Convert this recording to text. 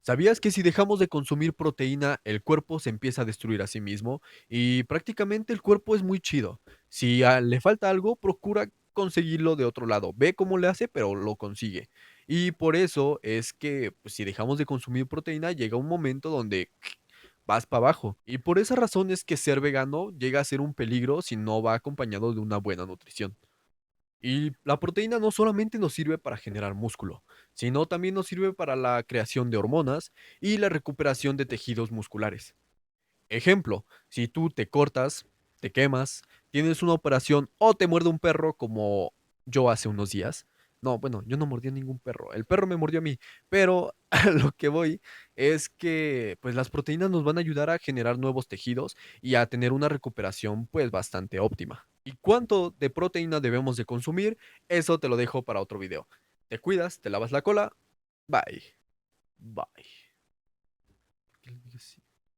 ¿Sabías que si dejamos de consumir proteína, el cuerpo se empieza a destruir a sí mismo? Y prácticamente el cuerpo es muy chido. Si le falta algo, procura conseguirlo de otro lado. Ve cómo le hace, pero lo consigue. Y por eso es que pues, si dejamos de consumir proteína, llega un momento donde vas para abajo. Y por esa razón es que ser vegano llega a ser un peligro si no va acompañado de una buena nutrición. Y la proteína no solamente nos sirve para generar músculo, sino también nos sirve para la creación de hormonas y la recuperación de tejidos musculares. Ejemplo, si tú te cortas, te quemas, tienes una operación o te muerde un perro como yo hace unos días. No, bueno, yo no mordí a ningún perro, el perro me mordió a mí, pero a lo que voy es que pues las proteínas nos van a ayudar a generar nuevos tejidos y a tener una recuperación pues bastante óptima. ¿Y cuánto de proteína debemos de consumir? Eso te lo dejo para otro video. Te cuidas, te lavas la cola. Bye. Bye.